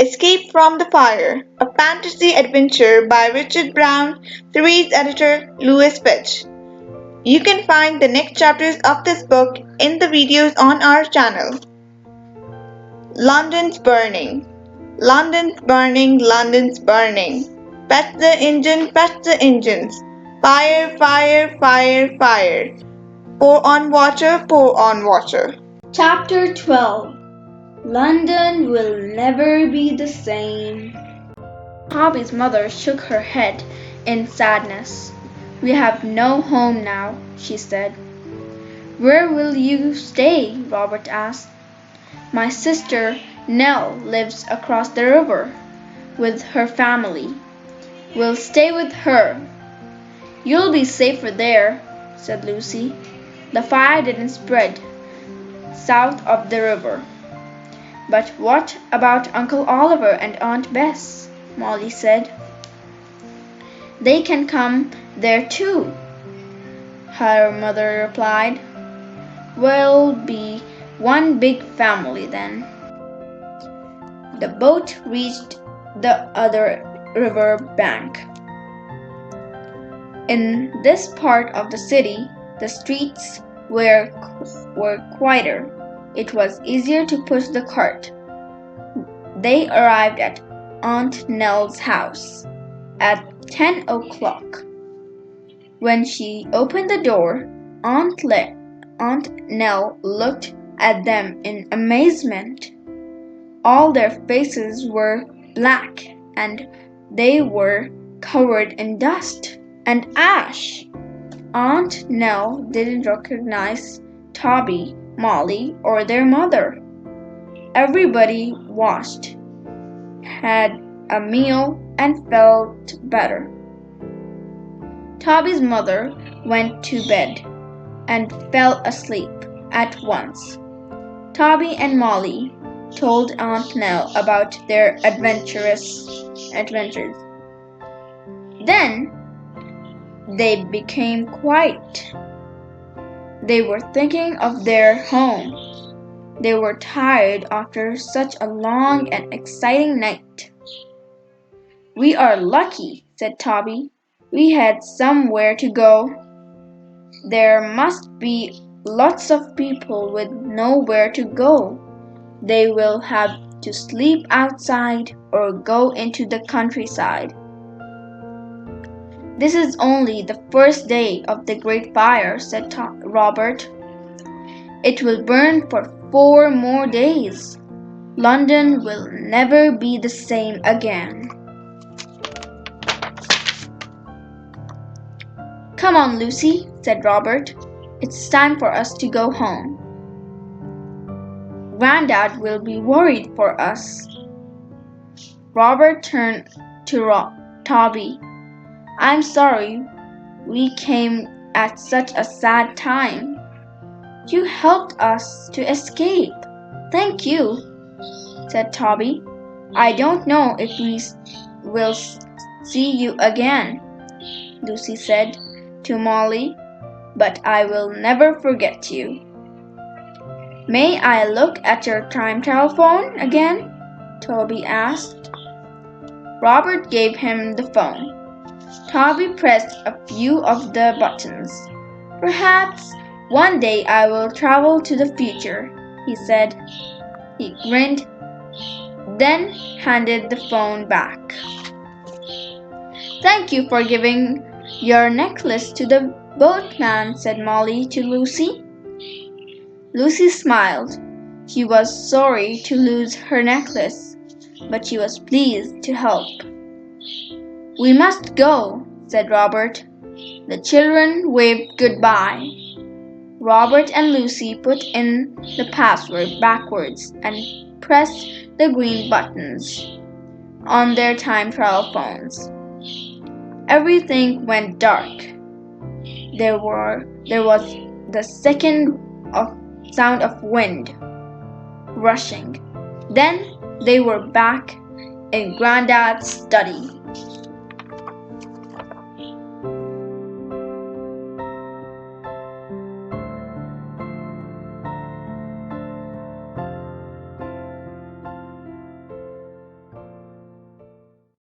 Escape from the Fire, a fantasy adventure by Richard Brown, series editor Louis Fitch. You can find the next chapters of this book in the videos on our channel. London's Burning. London's burning, London's burning. Fetch the engine, fetch the engines. Fire, fire, fire, fire. Pour on water, pour on water. Chapter 12. London will never be the same. Toby's mother shook her head in sadness. We have no home now, she said. Where will you stay? Robert asked. My sister Nell lives across the river with her family. We'll stay with her. You'll be safer there, said Lucy. The fire didn't spread south of the river. But what about Uncle Oliver and Aunt Bess? Molly said. They can come there too, her mother replied. We'll be one big family then. The boat reached the other river bank. In this part of the city, the streets were quieter. It was easier to push the cart. They arrived at Aunt Nell's house at 10 o'clock. When she opened the door, Aunt Nell looked at them in amazement. All their faces were black and they were covered in dust and ash. Aunt Nell didn't recognize Toby, Molly, or their mother. Everybody washed, had a meal, and felt better. Toby's mother went to bed and fell asleep at once. Toby and Molly told Aunt Nell about their adventures. Then they became quiet. They were thinking of their home. They were tired after such a long and exciting night. We are lucky, said Toby. We had somewhere to go. There must be lots of people with nowhere to go. They will have to sleep outside or go into the countryside. This is only the first day of the Great Fire, said Robert. It will burn for 4 more days. London will never be the same again. Come on, Lucy, said Robert. It's time for us to go home. Grandad will be worried for us. Robert turned to Toby. I'm sorry we came at such a sad time. You helped us to escape. Thank you, said Toby. I don't know if we will see you again, Lucy said to Molly, but I will never forget you. May I look at your time telephone again? Toby asked. Robert gave him the phone. Toby pressed a few of the buttons. Perhaps one day I will travel to the future, he said. He grinned, then handed the phone back. Thank you for giving your necklace to the boatman, said Molly to Lucy. Lucy smiled. She was sorry to lose her necklace, but she was pleased to help. We must go, said Robert. The children waved goodbye. Robert and Lucy put in the password backwards and pressed the green buttons on their time trial phones. Everything went dark. There was the sound of wind rushing. Then they were back in Grandad's study.